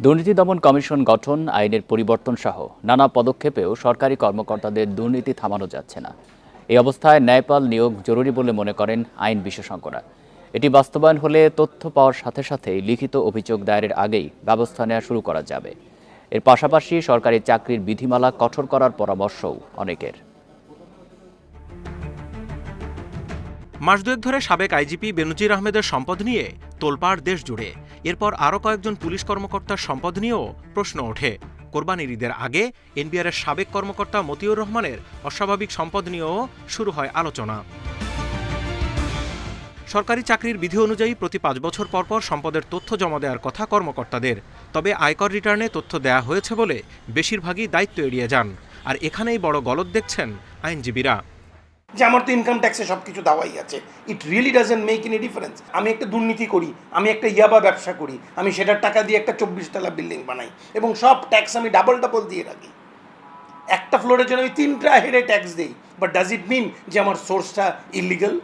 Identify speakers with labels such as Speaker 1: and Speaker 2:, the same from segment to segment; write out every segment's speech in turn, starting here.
Speaker 1: দুর্নীতি দমন কমিশন গঠন, আইনের পরিবর্তন সহ নানা পদক্ষেপেও সরকারি কর্মকর্তাদের দুর্নীতি থামানো যাচ্ছে না। এই অবস্থায় ন্যায়পাল নিয়োগ জরুরি বলে মনে করেন আইন বিশেষজ্ঞরা। এটি বাস্তবায়ন হলে তথ্য পাওয়ার সাথে সাথেই লিখিত অভিযোগ দায়েরের আগেই ব্যবস্থা নেওয়া শুরু করা যাবে। এর পাশাপাশি সরকারি চাকরির বিধিমালা কঠোর করার পরামর্শও অনেকের।
Speaker 2: মাস দুয়েক ধরে সাবেক আইজিপি বেনজির আহমেদের সম্পদ নিয়ে তোলপাড় দেশ জুড়ে। এরপর আরও কয়েকজন পুলিশ কর্মকর্তার সম্পদ নিয়েও প্রশ্ন ওঠে। কোরবানির ঈদের আগে এনবিআরের সাবেক কর্মকর্তা মতিউর রহমানের অস্বাভাবিক সম্পদ নিয়েও শুরু হয় আলোচনা। সরকারি চাকরির বিধি অনুযায়ী প্রতি 5 বছর পরপর সম্পদের তথ্য জমা দেওয়ার কথা কর্মকর্তাদের। তবে আয়কর রিটার্নে তথ্য দেয়া হয়েছে বলে বেশিরভাগই দায়িত্ব এড়িয়ে যান। আর এখানেই বড় গলদ দেখছেন আইনজীবীরা।
Speaker 3: যে আমার তো ইনকাম ট্যাক্সে সব কিছু দেওয়াই আছে, it really doesn't make any difference. আমি একটা দুর্নীতি করি, আমি একটা ইয়াবা ব্যবসা করি, আমি সেটার টাকা দিয়ে একটা 24 তলা বিল্ডিং বানাই এবং সব ট্যাক্স আমি ডাবল দিয়ে রাখি। একটা ফ্লোরের জন্য আমি 3টা হেডে ট্যাক্স দিই, বাট ডাজ ইট মিন যে আমার সোর্সটা ইলিগাল?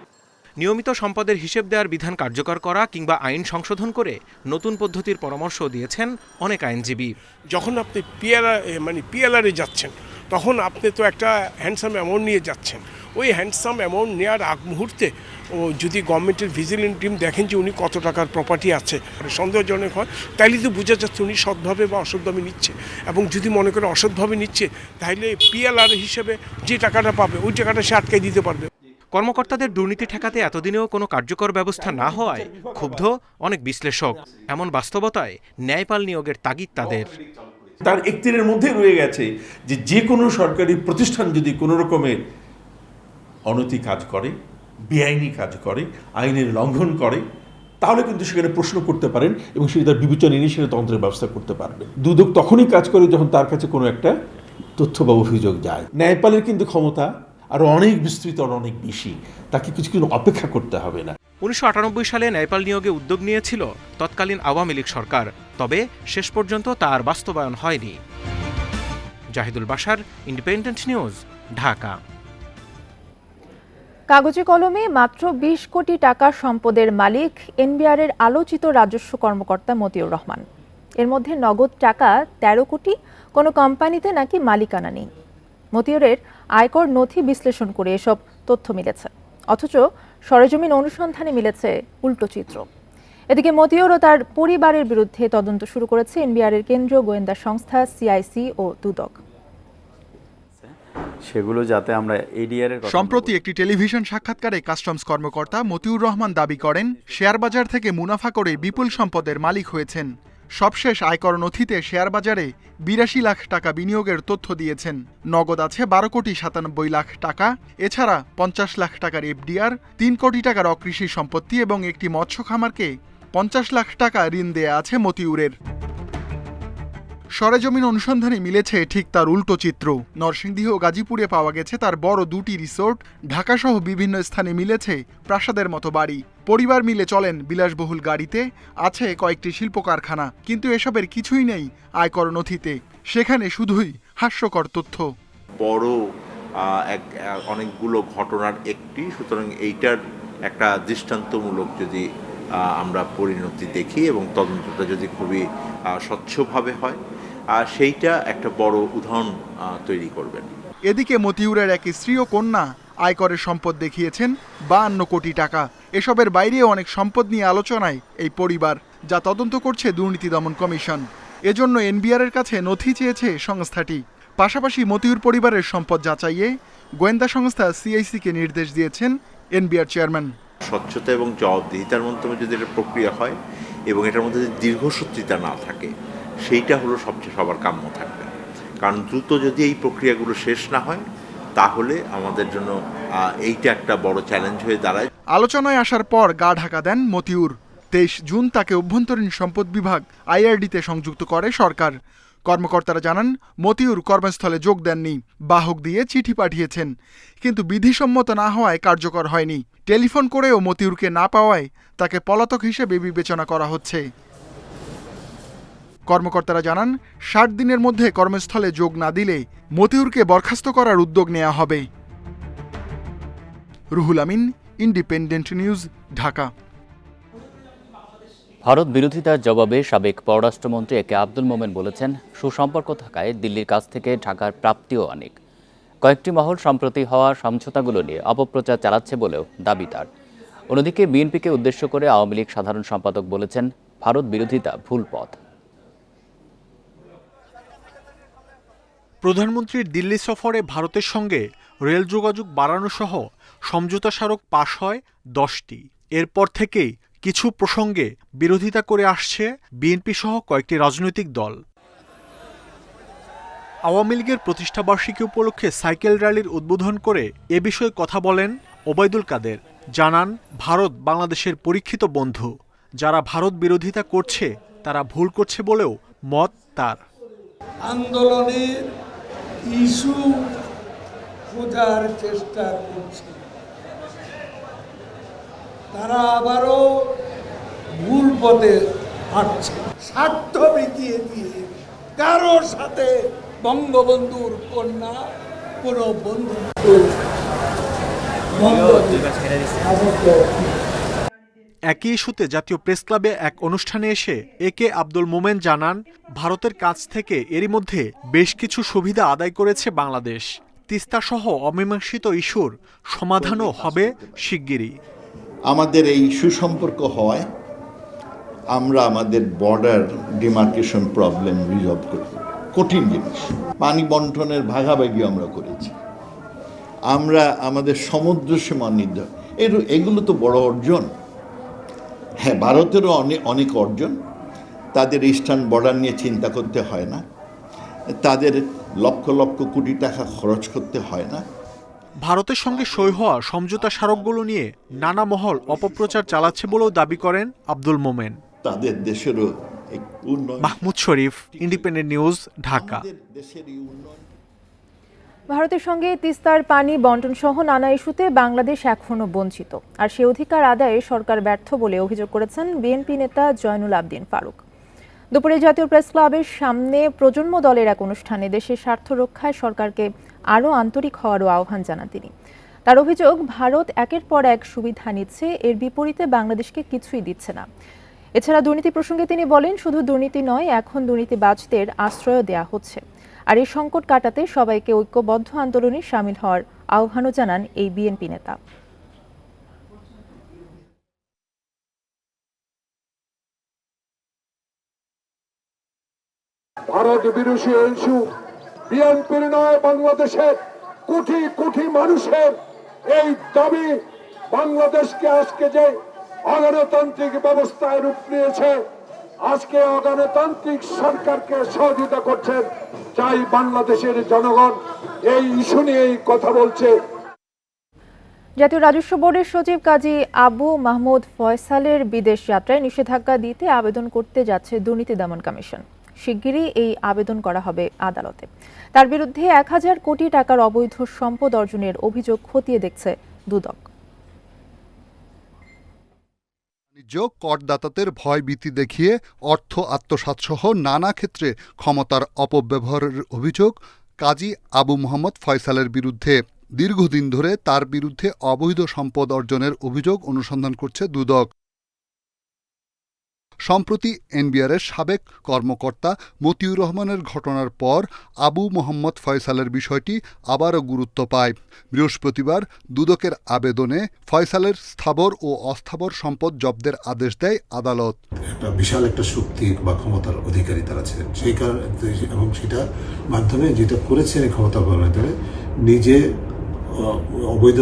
Speaker 2: নিয়মিত সম্পদের হিসেব দেওয়ার বিধান কার্যকর করা কিংবা আইন সংশোধন করে নতুন পদ্ধতির পরামর্শ দিয়েছেন অনেক আইনজীবী।
Speaker 4: যখন আপনি পিএলআরে যাচ্ছেন, তখন আপনি তো একটা হ্যান্ডসাম অ্যামাউন্ট নিয়ে যাচ্ছেন। ওই হ্যান্ডসাম অ্যামাউন্ট নেওয়ার আগ মুহূর্তে যদি গভর্নমেন্টের ভিজিলেন্স টিম দেখেন যে উনি কত টাকার প্রপার্টি আছে, সন্দেহজনক হয়, তাইলে তো বোঝা যাচ্ছে উনি সৎভাবে বা অসৎভাবে নিচ্ছে। এবং যদি মনে করে অসৎভাবে নিচ্ছে, তাহলে পিএলআর হিসেবে যে টাকাটা পাবে ওই টাকাটা সে আটকে দিতে পারবে।
Speaker 2: কর্মকর্তাদের দুর্নীতি ঠেকাতে এতদিনেও কোনো কার্যকর ব্যবস্থা না হওয়ায় ক্ষুব্ধ অনেক বিশ্লেষক। এমন বাস্তবতায় ন্যায়পাল নিয়োগের তাগিদ তাদের।
Speaker 5: তার এখতিয়ারের মধ্যে রয়ে গেছে যে কোনো সরকারি প্রতিষ্ঠান যদি কোনো রকমের অনৈতিক কাজ করে, বেআইনি কাজ করে, আইনের লঙ্ঘন করে, তাহলে কিন্তু সেখানে প্রশ্ন করতে পারেন এবং সেটা তার বিবেচনা নিয়ে সেটা তন্ত্রের ব্যবস্থা করতে পারবেন। দুদক তখনই কাজ করে যখন তার কাছে কোনো একটা তথ্য বা অভিযোগ যায়। ন্যায়পালের কিন্তু ক্ষমতা আরও অনেক বিস্তৃত, আর অনেক বেশি। তাকে কিছু অপেক্ষা করতে হবে না।
Speaker 2: 1998 সালে ন্যায়পাল নিয়োগে উদ্যোগ নিয়েছিল তৎকালীন আওয়ামী লীগ সরকার, তবে শেষ পর্যন্ত তার বাস্তবায়ন হয়নি। Zahidul Bashar, Independent News, Dhaka.
Speaker 6: কাগজে কলমে মাত্র 20 কোটি টাকার সম্পদের মালিক এনবিআরের আলোচিত রাজস্ব কর্মকর্তা মতিউর রহমান। এর মধ্যে নগদ টাকা 13 কোটি, কোনো কোম্পানিতে নাকি মালিকানা নেই। মতিউরের আয়কর নথি বিশ্লেষণ করে এসব তথ্য মিলেছে, অথচ সরেজমিন অনুসন্ধানে মিলেছে উল্টো চিত্র। এদিকে মতিউর ও তার পরিবারের বিরুদ্ধে তদন্ত শুরু করেছে এনবিআরের কেন্দ্রীয় গোয়েন্দা সংস্থা সিআইসি ও দুদক।
Speaker 7: সেগুলো যাতে আমরা এডিআর এর
Speaker 8: সম্প্রতি একটি টেলিভিশন সাক্ষাৎকারে কাস্টমস কর্মকর্তা মতিউর রহমান দাবি করেন শেয়ার বাজার থেকে মুনাফা করে বিপুল সম্পদের মালিক হয়েছেন। সবশেষ আয়কর নথিতে শেয়ার বাজারে 82 লাখ টাকা বিনিয়োগের তথ্য দিয়েছেন। নগদ আছে 12 কোটি 97 লাখ টাকা। এছাড়া 50 লাখ টাকার এফডিআর, 3 কোটি টাকার অকৃষি সম্পত্তি এবং একটি মৎস্য খামারকে 50 লাখ টাকা ঋণ দেয়া আছে মতিউরের। সরেজমিন অনুসন্ধানে মিলেছে ঠিক তার উল্টো চিত্র। নরসিংদী ও গাজীপুরে পাওয়া গেছে তার বড় 2টি রিসোর্ট। ঢাকাসহ বিভিন্ন স্থানে মিলেছে প্রাসাদের মতো বাড়ি। পরিবার মিলে চলেন বিলাসবহুল গাড়িতে, আছে কয়েকটি শিল্প কারখানা। কিন্তু এসবের কিছুই নেই আয়কর নথিতে। সেখানে শুধুই হাস্যকর তথ্য।
Speaker 9: বড় অনেকগুলো ঘটনার একটি, সুতরাং এইটার একটা দৃষ্টান্তমূলক যদি আমরা পরিণতি দেখি এবং তদন্তটা যদি খুবই স্বচ্ছভাবে হয়, সেইটা একটা বড় উদাহরণ তৈরি করবেন।
Speaker 8: এদিকে মতিউরের এক স্ত্রী ও কন্যা আয়করের সম্পদ দেখিয়েছেন 52 কোটি টাকা। এসবের বাইরেও অনেক সম্পদ নিয়ে আলোচনায় এই পরিবার, যা তদন্ত করছে দুর্নীতি দমন কমিশন। এজন্য এনবিআরের কাছে নথি চেয়েছে সংস্থাটি। পাশাপাশি মতিউর পরিবারের সম্পদ যাচাইয়ে গোয়েন্দা সংস্থা সিআইসিকে নির্দেশ দিয়েছেন এনবিআর চেয়ারম্যান।
Speaker 9: স্বচ্ছতা এবং জবাবদিহিতার মাধ্যমে যদি এটা প্রক্রিয়া হয় এবং এটার মধ্যে যদি দীর্ঘসূত্রিতা না থাকে, সেইটা হলো সবচেয়ে সবার কাম্য থাকবে। কারণ দ্রুত যদি এই প্রক্রিয়াগুলো শেষ না হয়, তাহলে আমাদের জন্য এইটা একটা বড় চ্যালেঞ্জ হয়ে দাঁড়ায়।
Speaker 8: আলোচনায় আসার পর গা ঢাকা দেন মতিউর। 23 জুন তাকে অভ্যন্তরীণ সম্পদ বিভাগ আইআরডিতে সংযুক্ত করে সরকার। কর্মকর্তারা জানান মতিউর কর্মস্থলে যোগ দেননি, বাহক দিয়ে চিঠি পাঠিয়েছেন, কিন্তু বিধিসম্মত না হওয়ায় কার্যকর হয়নি। টেলিফোন করেও মতিউরকে না পাওয়ায় তাকে পলাতক হিসেবে বিবেচনা করা হচ্ছে। কর্মকর্তারা জানান 60 দিনের মধ্যে কর্মস্থলে যোগ না দিলে মতিউরকে বরখাস্ত করার উদ্যোগ নেওয়া হবে। Ruhul Amin, independent News, Dhaka.
Speaker 1: ভারত বিরোধিতার জবাবে সাবেক পররাষ্ট্রমন্ত্রী একে আব্দুল মোমেন বলেছেন, সুসম্পর্ক থাকায় দিল্লির কাছ থেকে ঢাকার প্রাপ্তিও অনেক। কয়েকটি মহল সম্প্রতি হওয়া সমঝোতাগুলো নিয়ে অপপ্রচার চালাচ্ছে বলেও দাবি তার। অন্যদিকে বিএনপিকে উদ্দেশ্য করে আওয়ামী লীগ সাধারণ সম্পাদক বলেছেন, ভারত বিরোধিতা ভুল পথ।
Speaker 8: প্রধানমন্ত্রীর দিল্লি সফরে ভারতের সঙ্গে রেল যোগাযোগ বাড়ানো সহ সমঝোতা স্মারক পাশ হয় 10টি। এরপর থেকেই কিছু প্রসঙ্গে বিরোধিতা করে আসছে বিএনপি সহ কয়েকটি রাজনৈতিক দল। আওয়ামী লীগের প্রতিষ্ঠাবার্ষিকী উপলক্ষে সাইকেল র্যালির উদ্বোধন করে এ বিষয়ে কথা বলেন ওবায়দুল কাদের। জানান, ভারত বাংলাদেশের পরীক্ষিত বন্ধু। যারা ভারত বিরোধিতা করছে তারা ভুল করছে বলেও মত তার।
Speaker 10: আন্দোলনের ইস্যু খোঁজার চেষ্টা করছে, তারা আবারও ভুল পথে হাঁটছে। স্বার্থ বিকিয়ে দিয়ে কারোর সাথে বঙ্গবন্ধুর কন্যা কোনো বন্ধুত্ব
Speaker 8: একই ইস্যুতে জাতীয় প্রেস ক্লাবে এক অনুষ্ঠানে এসে একে আব্দুল মোমেন জানান, ভারতের কাছ থেকে এরই মধ্যে বেশ কিছু সুবিধা আদায় করেছে বাংলাদেশ। তিস্তা সহ অমীমাংসিত ইস্যুর সমাধানও হবে শিগগিরই।
Speaker 11: আমাদের এই সুসম্পর্ক হওয়ায় আমরা আমাদের বর্ডার ডিমার্কেশন প্রবলেম রিজলভ করব। কঠিন জিনিস, পানি বন্টনের ভাগাভাগি আমরা করেছি, আমরা আমাদের সমুদ্র সীমা নির্ধারণ, এগুলো তো বড় অর্জন। হ্যাঁ, ভারতেরও অনেক অর্জন। তাদের ইস্টার্ন বর্ডার নিয়ে চিন্তা করতে হয় না, তাদের লক্ষ লক্ষ কোটি টাকা খরচ করতে হয় না।
Speaker 8: ভারতের সঙ্গে সই হওয়া সমঝোতা স্মারকগুলো নিয়ে নানা মহল অপপ্রচার চালাচ্ছে বলেও দাবি করেন আব্দুল মোমেন।
Speaker 11: তাদের দেশেরও
Speaker 8: মাহমুদ শরীফ, ইন্ডিপেন্ডেন্ট নিউজ, ঢাকা।
Speaker 6: ভারতের সঙ্গে তিস্তার পানি বন্টন সহ নানা ইস্যুতে বাংলাদেশ এখনও বঞ্চিত, আর সে অধিকার আদায়ে সরকার ব্যর্থ বলে অভিযোগ করেছেন বিএনপি নেতা জয়নুল আবদিন ফারুক। দুপুরে জাতীয় প্রেস ক্লাবের সামনে প্রজন্ম দলের এক অনুষ্ঠানে দেশের স্বার্থ রক্ষায় সরকারকে আরও আন্তরিক হওয়ারও আহ্বান জানান তিনি। তার অভিযোগ, ভারত একের পর এক সুবিধা নিচ্ছে, এর বিপরীতে বাংলাদেশকে কিছুই দিচ্ছে না। এছাড়া দুর্নীতি প্রসঙ্গে তিনি বলেন, শুধু দুর্নীতি নয়, এখন দুর্নীতিবাজদের আশ্রয় দেয়া হচ্ছে। আর এই সংকট কাটাতে সবাইকে ঐক্যবদ্ধ আন্দোলনে শামিল হওয়ার আহ্বানও জানান এই বিএনপি নেতা।
Speaker 10: ভারত বিরোধী ইস্যু বিএনপির নয়, বাংলাদেশের কোটি কোটি মানুষের এই দাবি। বাংলাদেশকে আজকে যে অগণতান্ত্রিক ব্যবস্থায় রূপ নিয়েছে, আজকে অগণতান্ত্রিক সরকারকে সহযোগিতা করছেন, চাই বাংলাদেশের জনগণ এই ইস্যু নিয়েই কথা বলছে।
Speaker 6: জাতীয় রাজস্ব বোর্ডের সচিব কাজী আবু মাহমুদ ফয়সালের বিদেশ যাত্রায় নিষেধাজ্ঞা দিতে আবেদন করতে যাচ্ছে দুর্নীতি দমন কমিশন। শিগগিরই এই আবেদন করা হবে আদালতে। তার বিরুদ্ধে 1000 কোটি টাকার অবৈধ সম্পদ অর্জনের অভিযোগ খতিয়ে দেখছে দুদক।
Speaker 12: করদাতাদের ভয়ভীতি দেখিয়ে অর্থ আত্মসাৎসহ নানা ক্ষেত্রে ক্ষমতার অপব্যবহারের অভিযোগ কাজী আবু মোহাম্মদ ফয়সালের বিরুদ্ধে। দীর্ঘদিন ধরে তার বিরুদ্ধে অবৈধ সম্পদ অর্জনের অভিযোগ অনুসন্ধান করছে দুদক। সম্প্রতি এনবিআরের সাবেক কর্মকর্তা মতিউর রহমানের ঘটনার পর আবু মোহাম্মদ ফয়সালের বিষয়টি আবারও গুরুত্ব পায়। বৃহস্পতিবার দুদকের আবেদনে ফয়সালের স্থাবর ও অস্থাবর সম্পদ জব্দের আদেশ দেয় আদালত।
Speaker 13: একটা বিশাল একটা শক্তি বা ক্ষমতার অধিকারী তারা ছিলেন, সেই কারণে এবং সেটা মাধ্যমে যেটা করেছেন এই ক্ষমতা ব্যবহার নিজে অবৈধ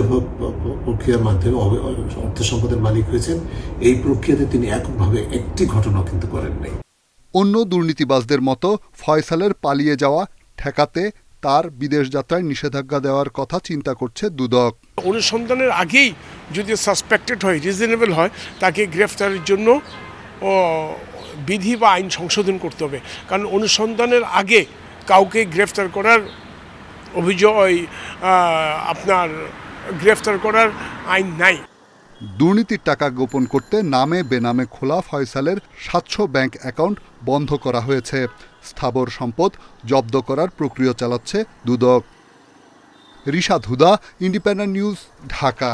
Speaker 13: প্রক্রিয়ার মাধ্যমে অর্থ সম্পদের মালিক হয়েছেন। এই প্রক্রিয়াতে তিনি এককভাবে একটি ঘটনা কিন্তু করেন নাই।
Speaker 12: অন্য দুর্নীতিবাজদের মতো ফয়সালের পালিয়ে যাওয়া ঠেকাতে তার বিদেশ যাত্রায় নিষেধাজ্ঞা দেওয়ার কথা চিন্তা করছে দুদক।
Speaker 4: অনুসন্ধানের আগেই যদি সাসপেক্টেড হয়, রিজনেবল হয়, তাকে গ্রেফতারের জন্য বিধি বা আইন সংশোধন করতে হবে। কারণ অনুসন্ধানের আগে কাউকে গ্রেফতার করার অভিযোগ আপনার গ্রেফতার করার আইন নাই।
Speaker 12: দুর্নীতির টাকা গোপন করতে নামে বেনামে খোলা ফয়সালের 700 ব্যাংক অ্যাকাউন্ট বন্ধ করা হয়েছে। স্থাবর সম্পদ জব্দ করার প্রক্রিয়া চালাচ্ছে দুদক। রিশাদ হুদা, ইন্ডিপেন্ডেন্ট নিউজ, ঢাকা।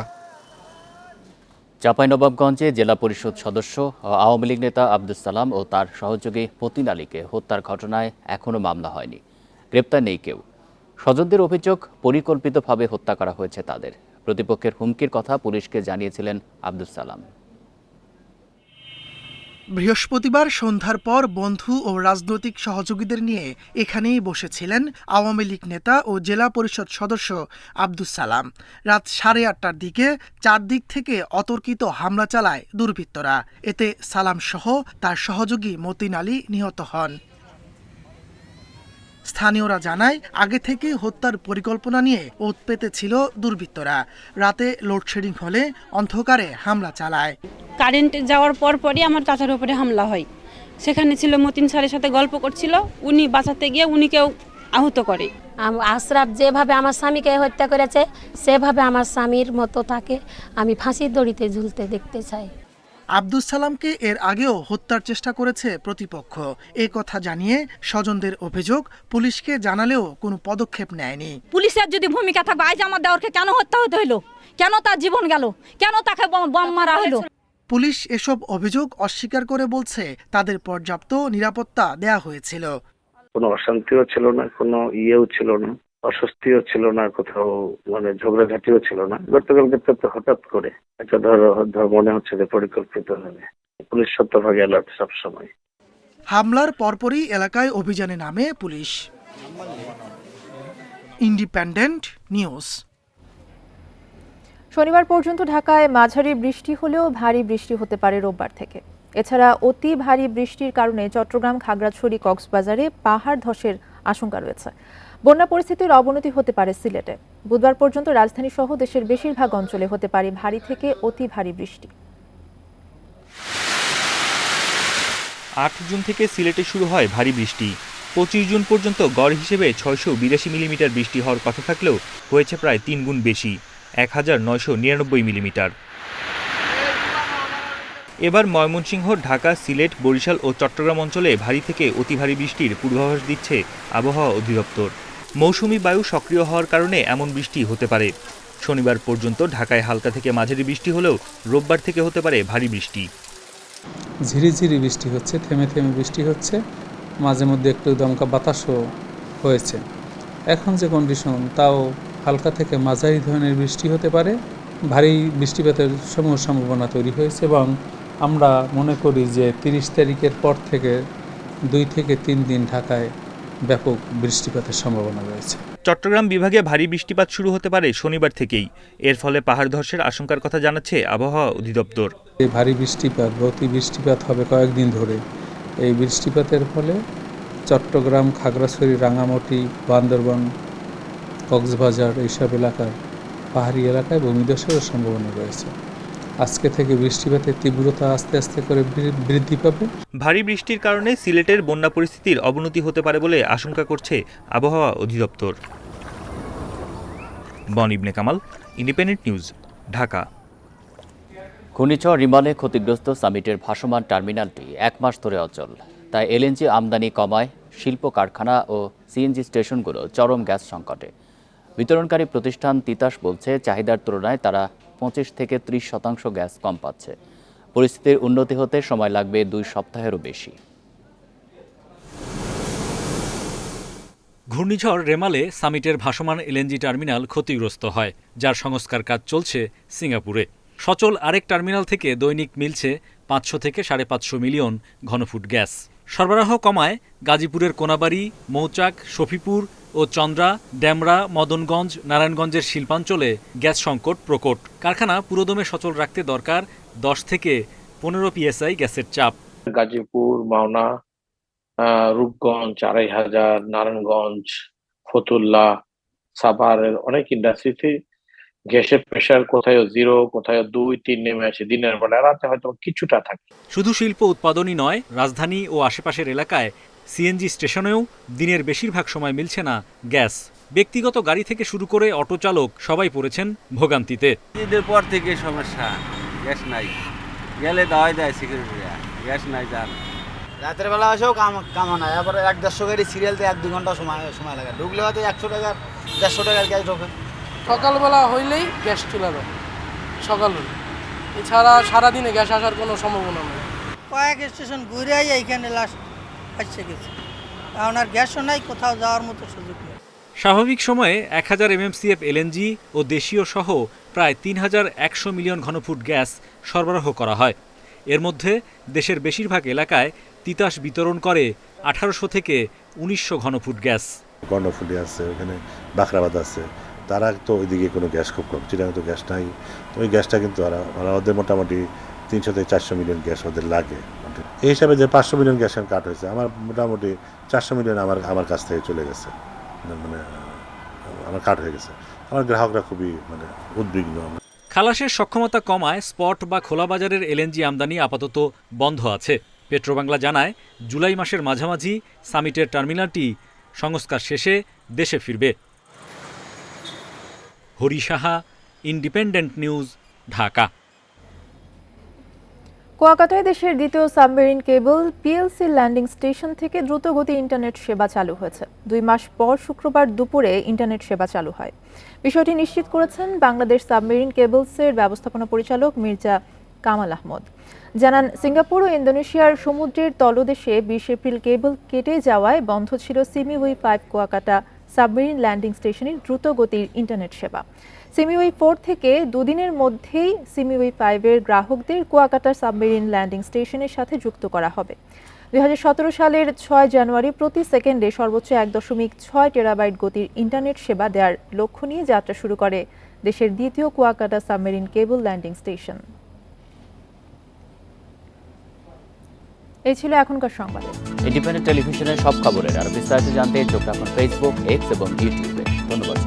Speaker 1: চাঁপাইনবাবগঞ্জে জেলা পরিষদ সদস্য ও আওয়ামী লীগ নেতা আব্দুস সালাম ও তার সহযোগী মতিন আলীকে হত্যার ঘটনায় এখনও মামলা হয়নি, গ্রেপ্তার নেই কেউ। স্বজনদের অভিযোগ, পরিকল্পিতভাবে হত্যা করা হয়েছে তাদের। প্রতিপক্ষের হুমকির কথা পুলিশকে জানিয়েছিলেন আব্দুস সালাম।
Speaker 14: বৃহস্পতিবার সন্ধ্যার পর বন্ধু ও রাজনৈতিক সহযোগীদের নিয়ে এখানেই বসেছিলেন আওয়ামী লীগ নেতা ও জেলা পরিষদ সদস্য আব্দুস সালাম। রাত 8:30টার দিকে চারদিক থেকে অতর্কিত হামলা চালায় দুর্বৃত্তরা। এতে সালাম সহ তার সহযোগী মতিন আলী নিহত হন। স্থানীয়রা জানায়, আগে থেকে হত্যার পরিকল্পনা নিয়ে ওৎ পেতে ছিল দুর্বৃত্তরা। রাতে লোডশেডিং হলে অন্ধকারে হামলা চালায়।
Speaker 15: কারেন্ট যাওয়ার পরই আমার চাচার উপরে হামলা হয়। সেখানে ছিল মতিন স্যারের সাথে গল্প করছিল, উনি বাঁচাতে গিয়ে উনিকেও আহত করে।
Speaker 16: আশরাফ যেভাবে আমার স্বামীকে হত্যা করেছে সেভাবে আমার স্বামীর মতো তাকে আমি ফাঁসির দড়িতে ঝুলতে দেখতে চাই।
Speaker 14: আব্দুস সালামকে এর আগেও হত্যার চেষ্টা করেছে প্রতিপক্ষ। এ কথা জানিয়ে স্বজনদের অভিযোগ, পুলিশকে জানালেও কোনো পদক্ষেপ নেয়নি।
Speaker 15: পুলিশের যদি ভূমিকা থাকবে, আজ আমার দেওরকে কেন হত্যা হতে হলো, কেন তার জীবন গেল, কেন তাকে বম মারা হলো?
Speaker 14: পুলিশ এসব অভিযোগ অস্বীকার করে বলছে তাদের পর্যাপ্ত নিরাপত্তা দেয়া হয়েছিল।
Speaker 17: কোনো অশান্তিও ছিল না, কোনো ইয়েও ছিল না, অস্বস্তিও ছিল না, কোথাও ঝগড়াঝাটিও ছিল না। গতকালকে তো হঠাৎ করে একটা ধর মনে হচ্ছে যে পরিকল্পিত হবে। পুলিশ শতভাগ অ্যালার্ট সবসময়।
Speaker 14: হামলার পরপরই এলাকায় অভিযানে নামে পুলিশ। Independent news.
Speaker 6: শনিবার পর্যন্ত ঢাকায় মাঝারি বৃষ্টি হলেও ভারী বৃষ্টি হতে পারে রোববার থেকে। এছাড়া অতি ভারী বৃষ্টির কারণে চট্টগ্রাম, খাগড়াছড়ি, কক্সবাজারে পাহাড় ধসের আশঙ্কা রয়েছে। বন্যা পরিস্থিতির অবনতি হতে পারে সিলেটে। বুধবার পর্যন্ত রাজধানী সহ দেশের বেশিরভাগ অঞ্চলে হতে পারে ভারী থেকে অতি ভারী বৃষ্টি।
Speaker 18: 8 জুন থেকে সিলেটে শুরু হয় ভারী বৃষ্টি। 25 জুন পর্যন্ত গড় হিসেবে 682 মিলিমিটার বৃষ্টি হওয়ার কথা থাকলেও হয়েছে প্রায় 3 গুণ বেশি, 1999 মিলিমিটার। এবার ময়মনসিংহ, ঢাকা, সিলেট, বরিশাল ও চট্টগ্রাম অঞ্চলে ভারী থেকে অতি ভারী বৃষ্টির পূর্বাভাস দিচ্ছে আবহাওয়া অধিদপ্তর। মৌসুমি বায়ু সক্রিয় হওয়ার কারণে এমন বৃষ্টি হতে পারে। শনিবার পর্যন্ত ঢাকায় হালকা থেকে মাঝারি বৃষ্টি হলেও রোববার থেকে হতে পারে ভারী বৃষ্টি।
Speaker 19: ঝিরিঝিরি বৃষ্টি হচ্ছে, থেমে থেমে বৃষ্টি হচ্ছে, মাঝে মধ্যে একটু দমকা বাতাসও হয়েছে। এখন যে কন্ডিশন, তাও হালকা থেকে মাঝারি ধরনের বৃষ্টি হতে পারে। ভারী বৃষ্টিপাতের সমূহ সম্ভাবনা তৈরি হয়েছে এবং আমরা মনে করি যে 30 তারিখের পর থেকে 2 থেকে 3 দিন ঢাকায় ব্যাপক বৃষ্টিপাতের সম্ভাবনা রয়েছে।
Speaker 18: চট্টগ্রাম বিভাগে ভারী বৃষ্টিপাত শুরু হতে পারে শনিবার থেকেই। এর ফলে পাহাড় ধসের আশঙ্কার কথা জানাচ্ছে আবহাওয়া অধিদপ্তর।
Speaker 19: এই ভারী বৃষ্টিপাত, অতি বৃষ্টিপাত হবে কয়েকদিন ধরে। এই বৃষ্টিপাতের ফলে চট্টগ্রাম, খাগড়াছড়ি, রাঙামাটি, বান্দরবান, কক্সবাজার এইসব এলাকার পাহাড়ি এলাকায় ভূমিধসের সম্ভাবনা রয়েছে। আজকে থেকে বৃষ্টিপাতের তীব্রতা আস্তে আস্তে করে বৃদ্ধি পাবে।
Speaker 18: ভারী বৃষ্টির কারণে সিলেটের বন্যা পরিস্থিতির অবনতি হতে পারে বলে আশঙ্কা করছে আবহাওয়া অধিদপ্তর। বন ইবনে কামাল, ইন্ডিপেন্ডেন্ট নিউজ, ঢাকা।
Speaker 1: ঘূর্ণিঝড় রিমালে ক্ষতিগ্রস্ত সামিটের ভাসমান টার্মিনালটি 1 মাস ধরে অচল। তাই এলএনজি আমদানি কমায় শিল্প কারখানা ও সিএনজি স্টেশনগুলো চরম গ্যাস সংকটে। বিতরণকারী প্রতিষ্ঠান তিতাস বলছে, চাহিদার তুলনায় তারা 25 থেকে 30% গ্যাস কম পাচ্ছে। পরিস্থিতির উন্নতি হতে সময় লাগবে 2 সপ্তাহেরও বেশি।
Speaker 20: ঘূর্ণিঝড় রেমালে সামিটের ভাসমান এলএনজি টার্মিনাল ক্ষতিগ্রস্ত হয়, যার সংস্কার কাজ চলছে সিঙ্গাপুরে। সচল আরেক টার্মিনাল থেকে দৈনিক মিলছে 500 থেকে 550 মিলিয়ন ঘনফুট গ্যাস। সরবরাহ কমায় গাজীপুরের কোনাবাড়ি, মৌচাক, শফিপুর ও চন্দ্রা, ডেমরা, মদনগঞ্জ, নারায়ণগঞ্জের শিল্পাঞ্চলে গ্যাস সংকট প্রকট। কারখানা পুরোদমে সচল রাখতে দরকার 10 থেকে 15 PSI গ্যাসের চাপ।
Speaker 17: গাজীপুর, মাওনা, রূপগঞ্জ, 2500, নারায়ণগঞ্জ, ফতুল্লা, সাভারের অনেক ইন্ডাস্ট্রিতে গ্যাসের প্রেশার কোথায় 0, কোথায় 2, 3 নেমে আসে। দিনের বেলা, রাতে হয়তো কিছুটা থাকে।
Speaker 20: শুধু শিল্প উৎপাদনই নয়, রাজধানী ও আশেপাশের এলাকায় সিএনজি স্টেশনেও দিনের বেশিরভাগ সময় মিলছে না গ্যাস। ব্যক্তিগত গাড়ি থেকে শুরু করে অটো চালক সবাই পড়েছেন ভোগান্তিতে।
Speaker 21: ঈদের পর থেকে সমস্যা, গ্যাস নাই, গেলে দাওয়াই দেয় সিকিউরিটিরা, গ্যাস নাই। যান
Speaker 22: রাতের বেলা আসেও কামা নাই, আবার 1-150 গাড়ি সিরিয়ালতে 1-2 ঘন্টা সময় লাগে। ঢুকলে হয়তো 100 টাকার 150 টাকার গ্যাস ঢোকে।
Speaker 23: সকালবেলা হইলেই গ্যাস চলে যায়, সকাল হলে
Speaker 3: এছাড়া সারাদিনে গ্যাস আসার কোনো সম্ভাবনা নেই।
Speaker 5: কয়েক স্টেশন ঘুরে এইখানে লাস্ট আসছে গেছে, এখন আর গ্যাসও নাই, কোথাও যাওয়ার মতো সুযোগ নেই।
Speaker 20: স্বাভাবিক সময়ে 1000 MMCF এলএনজি ও দেশীয় সহ প্রায় 3100 মিলিয়ন ঘনফুট গ্যাস সরবরাহ করা হয়। এর মধ্যে দেশের বেশিরভাগ এলাকায় তিতাস বিতরণ করে 1800 থেকে 1900 ঘনফুট গ্যাস।
Speaker 23: কর্ণফুলি আছে, ওখানে বাখরাবাদ আছে, তারা তো ওইদিকে কোনো গ্যাস খুব কম, চিটাগাং তো গ্যাস নাই। তো ওই গ্যাসটা কিন্তু ওদের মোটামুটি 300 থেকে 400 মিলিয়ন গ্যাস ওদের লাগে। এই হিসাবে যে 500 মিলিয়ন গ্যাস কাট হয়েছে, আমার মোটামুটি 400 মিলিয়ন আমার কাছ থেকে চলে গেছে, মানে আমার কাট হয়ে গেছে। আমার গ্রাহকরা খুবই উদ্বিগ্ন।
Speaker 20: খালাসের সক্ষমতা কমায় স্পট বা খোলা বাজারের এলএনজি আমদানি আপাতত বন্ধ আছে। পেট্রোবাংলা জানায় জুলাই মাসের মাঝামাঝি সামিটের টার্মিনালটি সংস্কার শেষে দেশে ফিরবে। Hari Saha, Independent News, Dhaka.
Speaker 6: কুয়াকাটায় দেশের দ্বিতীয় submarine cable PLC landing station থেকে দ্রুতগতি ইন্টারনেট সেবা চালু হয়েছে। 2 মাস পর শুক্রবার দুপুরে ইন্টারনেট সেবা চালু হয়। বিষয়টি নিশ্চিত করেছেন বাংলাদেশ সাবমেরিন কেবলসের ব্যবস্থাপনা পরিচালক মির্জা কামাল আহমদ। জানান, সিঙ্গাপুর ও ইন্দোনেশিয়ার সমুদ্রের তলদেশে 20 এপ্রিল কেবল কেটে যাওয়ায় বন্ধ ছিল সিমিউই 5 কুয়াকাটা সাবমেরিন ল্যান্ডিং স্টেশনের দ্রুতগতির ইন্টারনেট সেবা। সিমিউই 4 থেকে দুদিনের মধ্যেই সিমিউই 5 এর গ্রাহকদের কুয়াকাটা সাবমেরিন ল্যান্ডিং স্টেশনের সাথে যুক্ত করা হবে। 2017 সালের 6 জানুয়ারি প্রতি সেকেন্ডে সর্বোচ্চ 1.6 টেরাবাইট গতির ইন্টারনেট সেবা দেওয়ার লক্ষ্য নিয়ে যাত্রা শুরু করে দেশের দ্বিতীয় Kuakata submarine cable landing station. এই ছিল এখনকার সংবাদ।
Speaker 1: ইন্ডিপেন্ডেন্ট টেলিভিশনের সব খবরের আর বিস্তারিত জানতে চোখ রাখুন ফেসবুক, এক্স এবং ইউটিউবে। ধন্যবাদ।